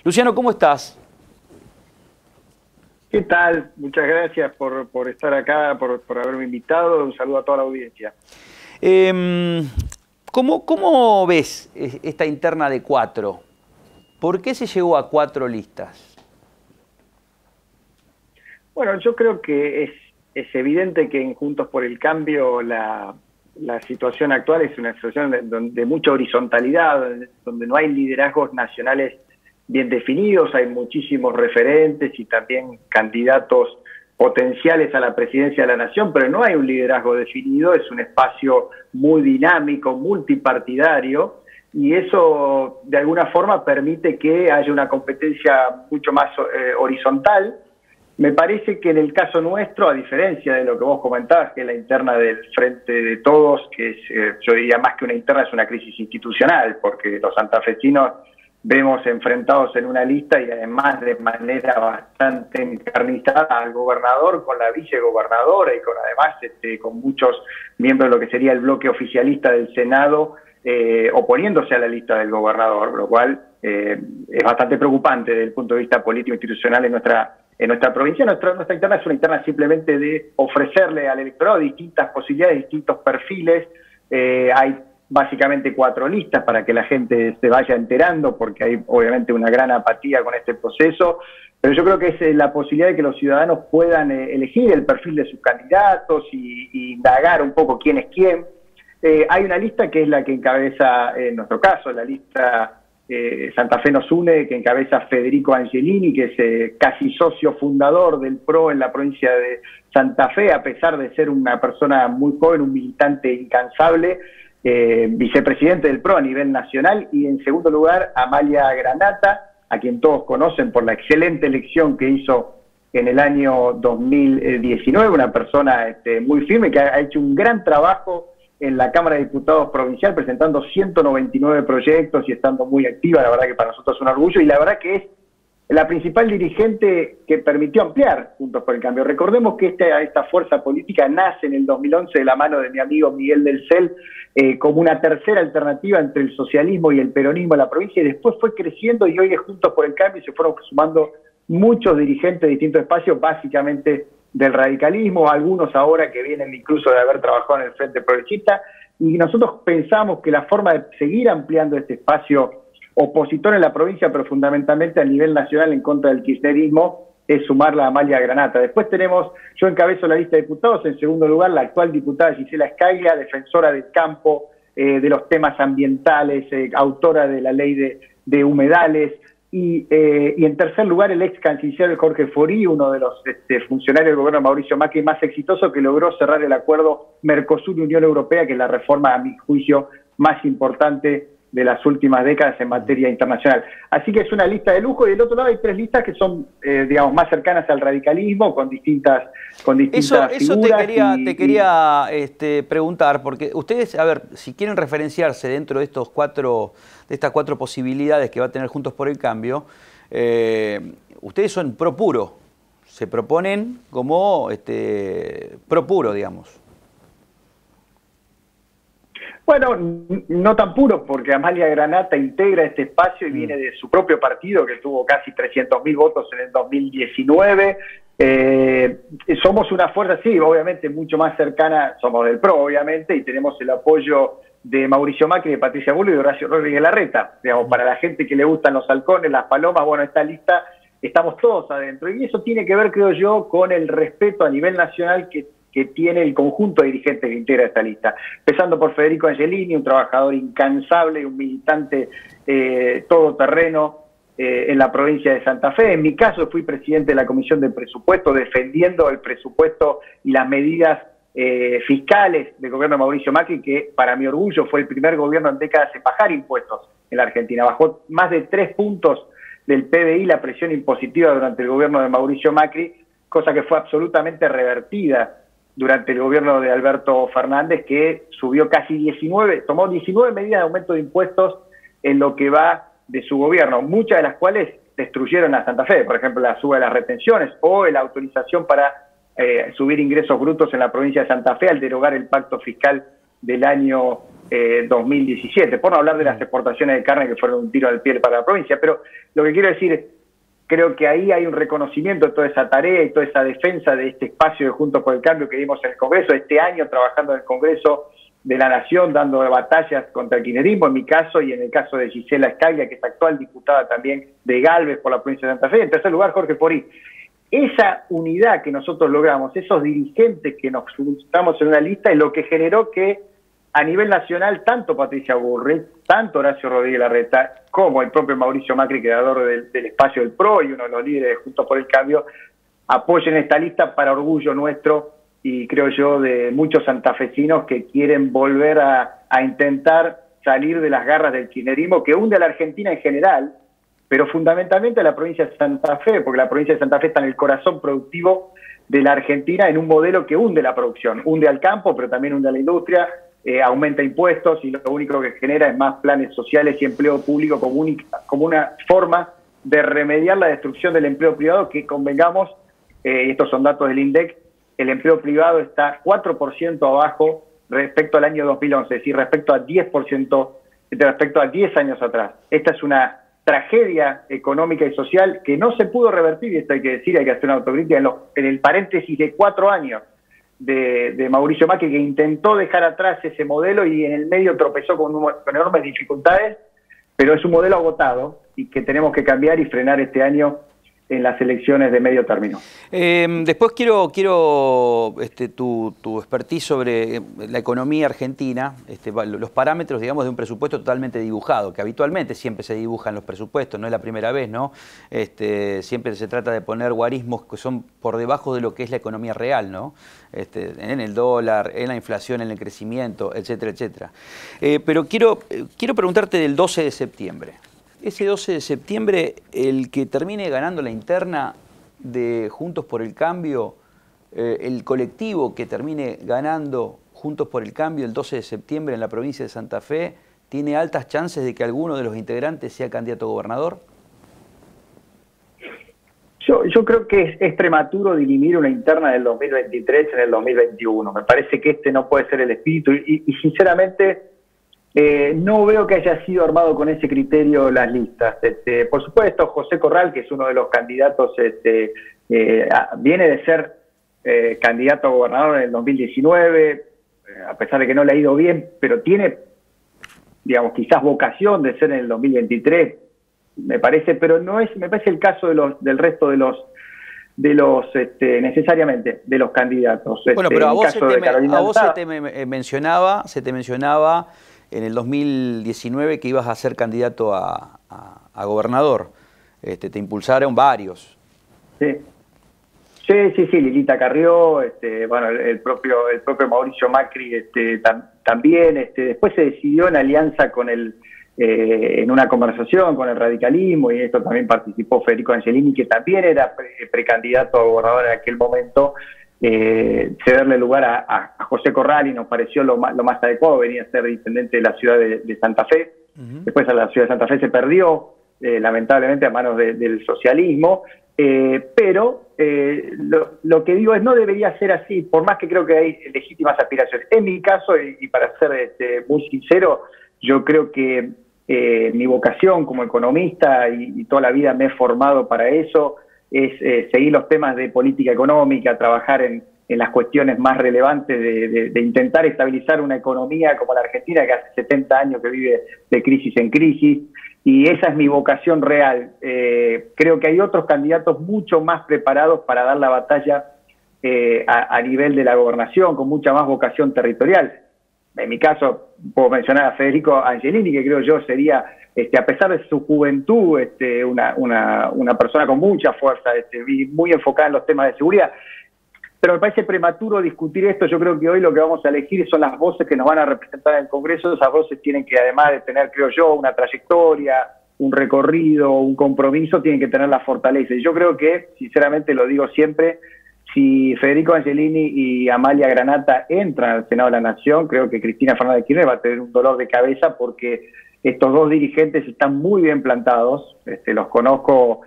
Luciano, ¿cómo estás? ¿Qué tal? Muchas gracias por estar acá, por haberme invitado. Un saludo a toda la audiencia. ¿Cómo ves esta interna de 4? ¿Por qué se llegó a 4 listas? Bueno, yo creo que es evidente que en Juntos por el Cambio la situación actual es una situación de mucha horizontalidad, donde no hay liderazgos nacionales bien definidos, hay muchísimos referentes y también candidatos potenciales a la presidencia de la nación, pero no hay un liderazgo definido, es un espacio muy dinámico, multipartidario, y eso de alguna forma permite que haya una competencia mucho más horizontal. Me parece que en el caso nuestro, a diferencia de lo que vos comentabas, que es la interna del Frente de Todos, que es, yo diría más que una interna, es una crisis institucional, porque los santafesinos vemos enfrentados en una lista y además de manera bastante encarnizada al gobernador con la vicegobernadora y además con muchos miembros de lo que sería el bloque oficialista del Senado oponiéndose a la lista del gobernador, lo cual es bastante preocupante desde el punto de vista político e institucional en nuestra provincia. Nuestra interna es una interna simplemente de ofrecerle al electorado distintas posibilidades, distintos perfiles. Hay básicamente 4 listas para que la gente se vaya enterando, porque hay obviamente una gran apatía con este proceso, pero yo creo que es la posibilidad de que los ciudadanos puedan elegir el perfil de sus candidatos y indagar un poco quién es quién. Hay una lista que es la que encabeza, en nuestro caso, la lista Santa Fe nos une, que encabeza Federico Angelini, que es casi socio fundador del PRO en la provincia de Santa Fe, a pesar de ser una persona muy joven, un militante incansable, vicepresidente del PRO a nivel nacional. Y en segundo lugar, Amalia Granata, a quien todos conocen por la excelente elección que hizo en el año 2019, una persona muy firme que ha hecho un gran trabajo en la Cámara de Diputados Provincial, presentando 199 proyectos y estando muy activa. La verdad que para nosotros es un orgullo, y la verdad que es la principal dirigente que permitió ampliar Juntos por el Cambio. Recordemos que esta fuerza política nace en el 2011 de la mano de mi amigo Miguel del Cel, como una tercera alternativa entre el socialismo y el peronismo en la provincia, y después fue creciendo, y hoy es Juntos por el Cambio, y se fueron sumando muchos dirigentes de distintos espacios, básicamente del radicalismo, algunos ahora que vienen incluso de haber trabajado en el Frente Progresista, y nosotros pensamos que la forma de seguir ampliando este espacio opositor en la provincia, pero fundamentalmente a nivel nacional en contra del kirchnerismo, es sumarla a Amalia Granata. Después tenemos, yo encabezo la lista de diputados, en segundo lugar la actual diputada Gisela Scaiglia, defensora del campo, de los temas ambientales, autora de la ley de humedales. Y en tercer lugar, el ex canciller Jorge Forí, uno de los funcionarios del gobierno de Mauricio Macri más exitoso, que logró cerrar el acuerdo Mercosur-Unión Europea, que es la reforma, a mi juicio, más importante de las últimas décadas en materia internacional. Así que es una lista de lujo, y del otro lado hay 3 listas que son, digamos, más cercanas al radicalismo, con distintas Eso figuras. te quería preguntar, porque ustedes, a ver, si quieren referenciarse dentro de estas 4 posibilidades que va a tener Juntos por el Cambio, ustedes son pro puro, se proponen como pro puro, digamos. Bueno, no tan puro, porque Amalia Granata integra este espacio y viene de su propio partido, que tuvo casi 300.000 votos en el 2019. Somos una fuerza, sí, obviamente mucho más cercana, somos del PRO, obviamente, y tenemos el apoyo de Mauricio Macri, de Patricia Bullrich y de Horacio Rodríguez Larreta. Digamos, para la gente que le gustan los halcones, las palomas, bueno, esta lista, estamos todos adentro. Y eso tiene que ver, creo yo, con el respeto a nivel nacional que tiene el conjunto de dirigentes que integra esta lista. Empezando por Federico Angelini, un trabajador incansable, un militante todoterreno en la provincia de Santa Fe. En mi caso, fui presidente de la Comisión de Presupuesto, defendiendo el presupuesto y las medidas fiscales del gobierno de Mauricio Macri, que para mi orgullo fue el primer gobierno en décadas en bajar impuestos en la Argentina. Bajó más de 3 puntos del PBI la presión impositiva durante el gobierno de Mauricio Macri, cosa que fue absolutamente revertida durante el gobierno de Alberto Fernández, que subió tomó 19 medidas de aumento de impuestos en lo que va de su gobierno, muchas de las cuales destruyeron a Santa Fe, por ejemplo la suba de las retenciones o la autorización para subir ingresos brutos en la provincia de Santa Fe al derogar el pacto fiscal del año 2017, por no hablar de las exportaciones de carne que fueron un tiro al pie para la provincia. Pero lo que quiero decir, creo que ahí hay un reconocimiento de toda esa tarea y toda esa defensa de este espacio de Juntos por el Cambio que dimos en el Congreso, este año trabajando en el Congreso de la Nación, dando batallas contra el kirchnerismo, en mi caso, y en el caso de Gisela Scaglia, que es actual diputada también de Galvez por la provincia de Santa Fe. En tercer lugar, Jorge Porí. Esa unidad que nosotros logramos, esos dirigentes que nos juntamos en una lista, es lo que generó que a nivel nacional, tanto Patricia Bullrich, tanto Horacio Rodríguez Larreta, como el propio Mauricio Macri, creador del espacio del PRO y uno de los líderes de Juntos por el Cambio, apoyen esta lista para orgullo nuestro y creo yo de muchos santafesinos que quieren volver a intentar salir de las garras del kirchnerismo que hunde a la Argentina en general, pero fundamentalmente a la provincia de Santa Fe, porque la provincia de Santa Fe está en el corazón productivo de la Argentina en un modelo que hunde la producción, hunde al campo, pero también hunde a la industria, aumenta impuestos y lo único que genera es más planes sociales y empleo público como una forma de remediar la destrucción del empleo privado que, convengamos, y estos son datos del INDEC, el empleo privado está 4% abajo respecto al año 2011, es decir, respecto a 10%, respecto a 10 años atrás. Esta es una tragedia económica y social que no se pudo revertir, y esto hay que decir, hay que hacer una autocrítica, en el paréntesis de 4 años de Mauricio Macri, que intentó dejar atrás ese modelo y en el medio tropezó con enormes dificultades, pero es un modelo agotado y que tenemos que cambiar y frenar este año en las elecciones de medio término. Después quiero tu expertise sobre la economía argentina, los parámetros, digamos, de un presupuesto totalmente dibujado, que habitualmente siempre se dibujan los presupuestos, no es la primera vez, ¿no? Siempre se trata de poner guarismos que son por debajo de lo que es la economía real, ¿no? En el dólar, en la inflación, en el crecimiento, etcétera, etcétera. Pero quiero preguntarte del 12 de septiembre. Ese 12 de septiembre, el que termine ganando la interna de Juntos por el Cambio, el colectivo que termine ganando Juntos por el Cambio el 12 de septiembre en la provincia de Santa Fe, ¿tiene altas chances de que alguno de los integrantes sea candidato a gobernador? Yo creo que es prematuro dirimir una interna del 2023 en el 2021. Me parece que no puede ser el espíritu y sinceramente... no veo que haya sido armado con ese criterio las listas. Por supuesto, José Corral, que es uno de los candidatos, viene de ser candidato a gobernador en el 2019, a pesar de que no le ha ido bien, pero tiene, digamos, quizás vocación de ser en el 2023, me parece, pero no es, me parece el caso del resto de los necesariamente de los candidatos. Bueno, pero a vos se te mencionaba en el 2019 que ibas a ser candidato a gobernador. Te impulsaron varios. Sí, Lilita Carrió, bueno, el propio Mauricio Macri también. Después se decidió en alianza con en una conversación con el radicalismo, y esto también participó Federico Angelini, que también era precandidato a gobernador en aquel momento, cederle lugar a José Corral, y nos pareció lo más adecuado. Venía a ser intendente de la ciudad de Santa Fe. Después a la ciudad de Santa Fe se perdió, lamentablemente, a manos del socialismo, pero lo que digo es, no debería ser así, por más que creo que hay legítimas aspiraciones. En mi caso, y para ser muy sincero, yo creo que mi vocación como economista, y toda la vida me he formado para eso, es seguir los temas de política económica, trabajar en las cuestiones más relevantes de intentar estabilizar una economía como la Argentina, que hace 70 años que vive de crisis en crisis, y esa es mi vocación real. Creo que hay otros candidatos mucho más preparados para dar la batalla a nivel de la gobernación, con mucha más vocación territorial. En mi caso, puedo mencionar a Federico Angelini, que creo yo sería, a pesar de su juventud, una persona con mucha fuerza, muy enfocada en los temas de seguridad. Pero me parece prematuro discutir esto. Yo creo que hoy lo que vamos a elegir son las voces que nos van a representar en el Congreso. Esas voces tienen que, además de tener, creo yo, una trayectoria, un recorrido, un compromiso, tienen que tener la fortaleza. Y yo creo que, sinceramente lo digo siempre, si Federico Angelini y Amalia Granata entran al Senado de la Nación, creo que Cristina Fernández de Kirchner va a tener un dolor de cabeza, porque estos dos dirigentes están muy bien plantados. Los conozco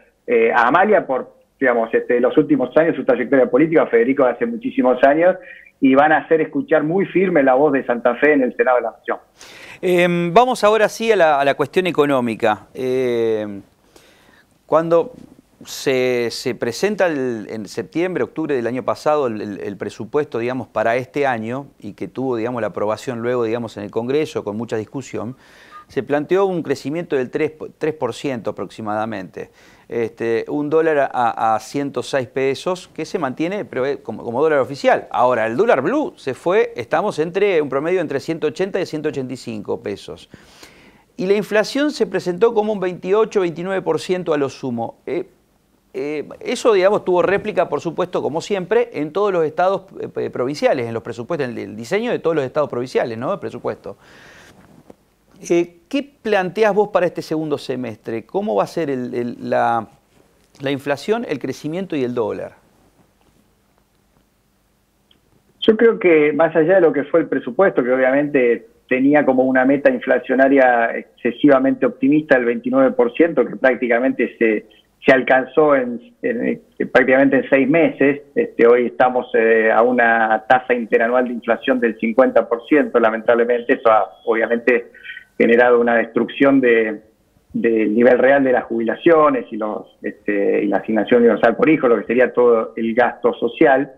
a Amalia por, digamos, los últimos años, su trayectoria política, a Federico hace muchísimos años, y van a hacer escuchar muy firme la voz de Santa Fe en el Senado de la Nación. Vamos ahora sí a la cuestión económica. Cuando se presenta en septiembre, octubre del año pasado el presupuesto, digamos, para este año, y que tuvo, digamos, la aprobación luego, digamos, en el Congreso con mucha discusión, se planteó un crecimiento del 3% aproximadamente. Un dólar a 106 pesos, que se mantiene pero como dólar oficial. Ahora, el dólar blue se fue, estamos entre un promedio entre 180 y 185 pesos. Y la inflación se presentó como un 28-29% a lo sumo. Eso, digamos, tuvo réplica, por supuesto, como siempre, en todos los estados provinciales, en los presupuestos, en el diseño de todos los estados provinciales, ¿no? El presupuesto. ¿Qué planteás vos para este segundo semestre? ¿Cómo va a ser la inflación, el crecimiento y el dólar? Yo creo que más allá de lo que fue el presupuesto, que obviamente tenía como una meta inflacionaria excesivamente optimista del 29%, que prácticamente se alcanzó prácticamente en 6 meses. Hoy estamos a una tasa interanual de inflación del 50%, lamentablemente. Eso ha obviamente generado una destrucción del nivel real de las jubilaciones y la asignación universal por hijo, lo que sería todo el gasto social.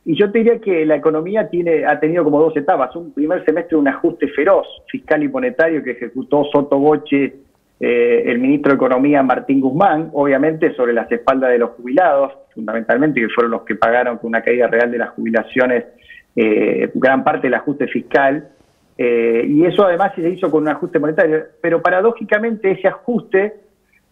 Y yo te diría que la economía ha tenido como 2 etapas. Un primer semestre de un ajuste feroz fiscal y monetario que ejecutó sotto voce el ministro de Economía Martín Guzmán, obviamente sobre las espaldas de los jubilados, fundamentalmente, que fueron los que pagaron con una caída real de las jubilaciones gran parte del ajuste fiscal. Y eso además se hizo con un ajuste monetario, pero paradójicamente ese ajuste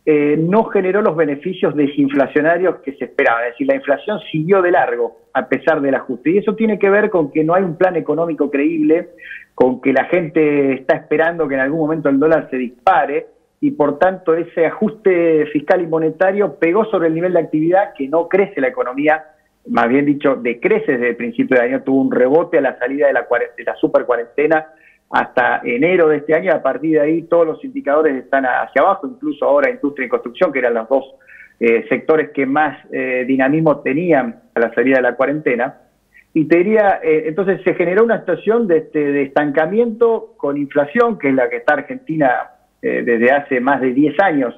no generó los beneficios desinflacionarios que se esperaban. Es decir, la inflación siguió de largo a pesar del ajuste. Y eso tiene que ver con que no hay un plan económico creíble, con que la gente está esperando que en algún momento el dólar se dispare, y por tanto ese ajuste fiscal y monetario pegó sobre el nivel de actividad, que no crece la economía, más bien dicho, decrece desde el principio de año. Tuvo un rebote a la salida de la super cuarentena hasta enero de este año. A partir de ahí todos los indicadores están hacia abajo, incluso ahora industria y construcción, que eran los dos sectores que más dinamismo tenían a la salida de la cuarentena. Y te diría, entonces se generó una situación de estancamiento con inflación, que es la que está Argentina desde hace más de 10 años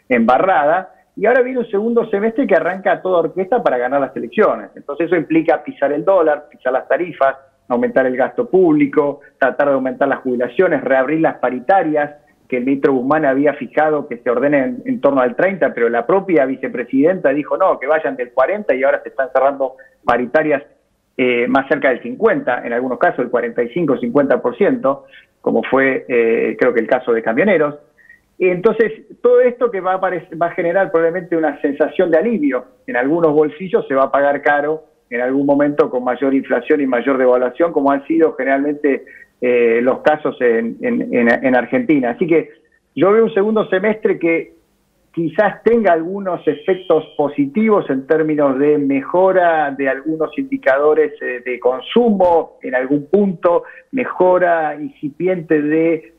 embarrada, y ahora viene un segundo semestre que arranca a toda orquesta para ganar las elecciones. Entonces eso implica pisar el dólar, pisar las tarifas, aumentar el gasto público, tratar de aumentar las jubilaciones, reabrir las paritarias, que el ministro Guzmán había fijado que se ordenen en torno al 30, pero la propia vicepresidenta dijo no, que vayan del 40, y ahora se están cerrando paritarias más cerca del 50, en algunos casos el 45-50%, como fue creo que el caso de camioneros. Y entonces todo esto que va a generar probablemente una sensación de alivio en algunos bolsillos, se va a pagar caro en algún momento con mayor inflación y mayor devaluación, como han sido generalmente los casos en Argentina. Así que yo veo un segundo semestre que quizás tenga algunos efectos positivos en términos de mejora de algunos indicadores de consumo, en algún punto mejora incipiente de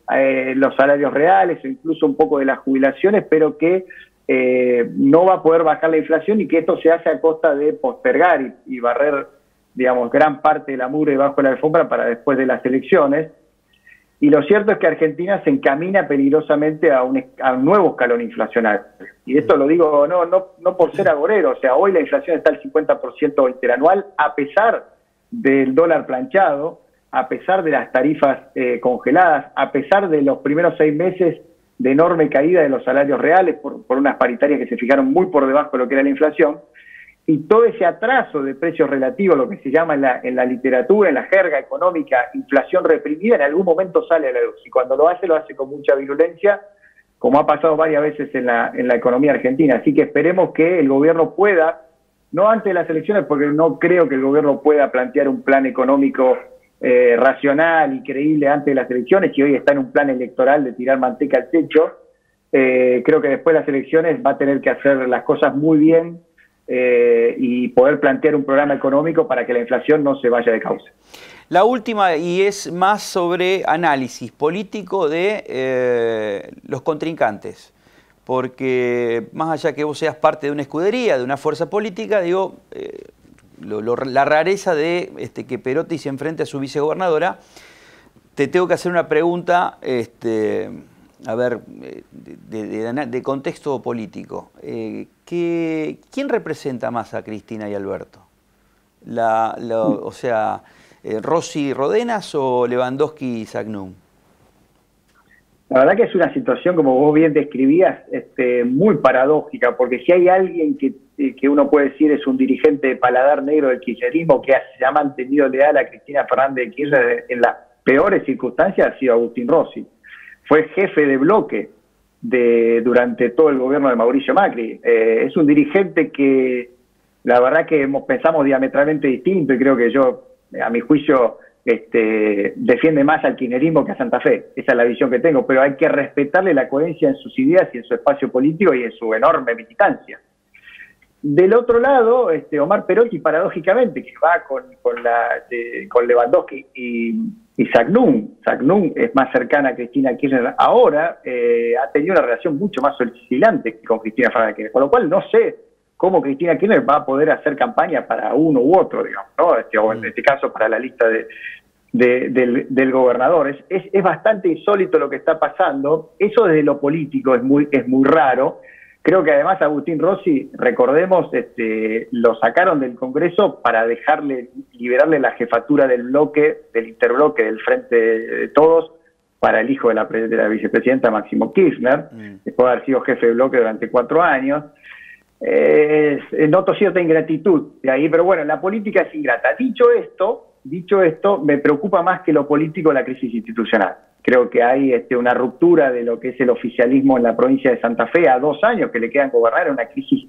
los salarios reales o incluso un poco de las jubilaciones, pero que no va a poder bajar la inflación, y que esto se hace a costa de postergar y barrer, digamos, gran parte de la mugre debajo de la alfombra para después de las elecciones. Y lo cierto es que Argentina se encamina peligrosamente a un nuevo escalón inflacionario. Y esto lo digo no por ser agorero, o sea, hoy la inflación está al 50% interanual, a pesar del dólar planchado, a pesar de las tarifas congeladas, a pesar de los primeros 6 meses de enorme caída de los salarios reales por unas paritarias que se fijaron muy por debajo de lo que era la inflación. Y todo ese atraso de precios relativos, lo que se llama en la literatura, en la jerga económica, inflación reprimida, en algún momento sale a la luz. Y cuando lo hace con mucha virulencia, como ha pasado varias veces en la economía argentina. Así que esperemos que el gobierno pueda, no antes de las elecciones, porque no creo que el gobierno pueda plantear un plan económico racional y creíble antes de las elecciones, y hoy está en un plan electoral de tirar manteca al techo. Creo que después de las elecciones va a tener que hacer las cosas muy bien, y poder plantear un programa económico para que la inflación no se vaya de causa. La última, y es más sobre análisis político de los contrincantes, porque más allá que vos seas parte de una escudería, de una fuerza política, digo, la rareza de que Perotti se enfrente a su vicegobernadora, te tengo que hacer una pregunta, a ver, de contexto político. ¿Quién representa más a Cristina y Alberto? O sea, ¿Rossi Rodenas o Lewandowski y Sagnum? La verdad que es una situación, como vos bien describías, muy paradójica, porque si hay alguien que uno puede decir es un dirigente de paladar negro del kirchnerismo que se ha mantenido leal a Cristina Fernández de Kirchner en las peores circunstancias, ha sido Agustín Rossi. Fue jefe de bloque durante todo el gobierno de Mauricio Macri. Es un dirigente que la verdad que pensamos diametralmente distinto, y creo que yo, a mi juicio, defiende más al kirchnerismo que a Santa Fe. Esa es la visión que tengo, pero hay que respetarle la coherencia en sus ideas y en su espacio político y en su enorme militancia. Del otro lado, Omar Perotti, paradójicamente, que va con Lewandowski y Sagnum. Sagnum es más cercana a Cristina Kirchner ahora, ha tenido una relación mucho más oscilante con Cristina Fernández de Kirchner, con lo cual no sé cómo Cristina Kirchner va a poder hacer campaña para uno u otro, digamos, ¿no? O en este caso para la lista del gobernador. Es bastante insólito lo que está pasando. Eso desde lo político es muy raro. Creo que además Agustín Rossi, recordemos, lo sacaron del Congreso para liberarle la jefatura del interbloque del Frente de Todos para el hijo de la vicepresidenta Máximo Kirchner, después de haber sido jefe de bloque durante 4 años. Noto cierta ingratitud de ahí, pero bueno, la política es ingrata. Dicho esto, me preocupa más que lo político la crisis institucional. Creo que hay una ruptura de lo que es el oficialismo en la provincia de Santa Fe a 2 años que le quedan gobernar, una crisis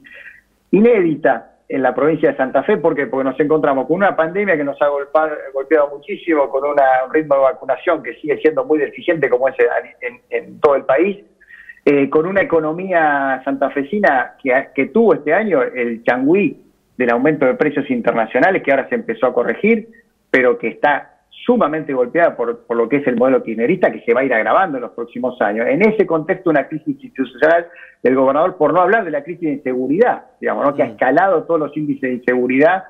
inédita en la provincia de Santa Fe. ¿Por qué? Porque nos encontramos con una pandemia que nos ha golpeado muchísimo, con un ritmo de vacunación que sigue siendo muy deficiente como es en todo el país, con una economía santafesina que tuvo este año el changüí del aumento de precios internacionales, que ahora se empezó a corregir, pero que está sumamente golpeada por lo que es el modelo kirchnerista, que se va a ir agravando en los próximos años. En ese contexto, una crisis institucional del gobernador, por no hablar de la crisis de inseguridad, digamos, ¿no? Que ha escalado todos los índices de inseguridad,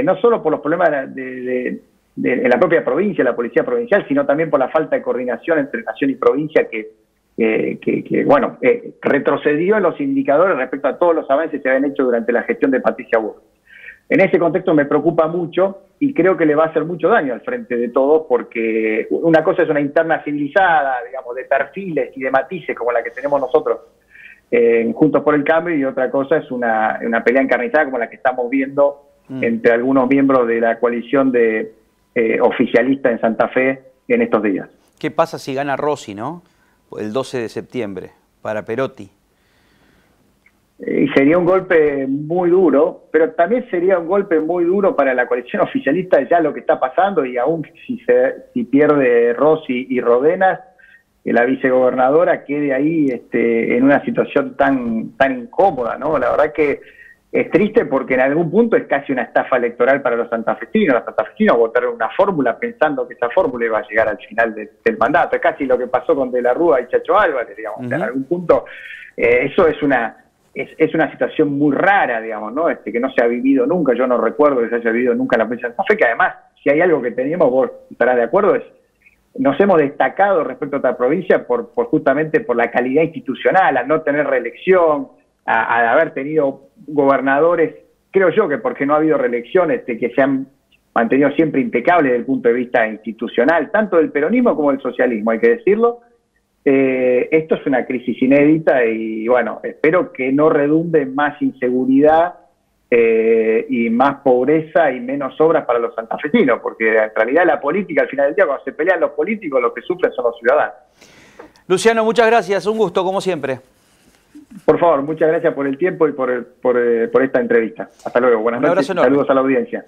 no solo por los problemas en la propia provincia, la policía provincial, sino también por la falta de coordinación entre nación y provincia que retrocedió en los indicadores respecto a todos los avances que se habían hecho durante la gestión de Patricia Bullrich. En ese contexto me preocupa mucho y creo que le va a hacer mucho daño al Frente de Todos, porque una cosa es una interna civilizada, digamos, de perfiles y de matices como la que tenemos nosotros Juntos por el Cambio, y otra cosa es una pelea encarnizada como la que estamos viendo entre algunos miembros de la coalición oficialista en Santa Fe en estos días. ¿Qué pasa si gana Rossi, no? El 12 de septiembre, para Perotti. Y sería un golpe muy duro, pero también sería un golpe muy duro para la coalición oficialista de ya lo que está pasando, y aún si pierde Rossi y Rodenas, que la vicegobernadora quede ahí en una situación tan incómoda, ¿no? La verdad que es triste, porque en algún punto es casi una estafa electoral para los santafesinos. Los santafesinos votaron una fórmula pensando que esa fórmula iba a llegar al final del mandato. Es casi lo que pasó con De la Rúa y Chacho Álvarez, digamos. O sea, en algún punto eso es una situación muy rara, digamos, ¿no? Que no se ha vivido nunca. Yo no recuerdo que se haya vivido nunca en la provincia de Santa Fe, que además, si hay algo que teníamos, vos estarás de acuerdo, nos hemos destacado respecto a otra provincia justamente por la calidad institucional, al no tener reelección, a haber tenido gobernadores, creo yo que porque no ha habido reelecciones, que se han mantenido siempre impecables desde el punto de vista institucional, tanto del peronismo como del socialismo, hay que decirlo. Esto es una crisis inédita y bueno, espero que no redunde en más inseguridad y más pobreza y menos obras para los santafesinos, porque en realidad la política, al final del día, cuando se pelean los políticos, los que sufren son los ciudadanos. Luciano, muchas gracias, un gusto como siempre. Por favor, muchas gracias por el tiempo y por esta entrevista. Hasta luego, buenas noches, saludos a la audiencia.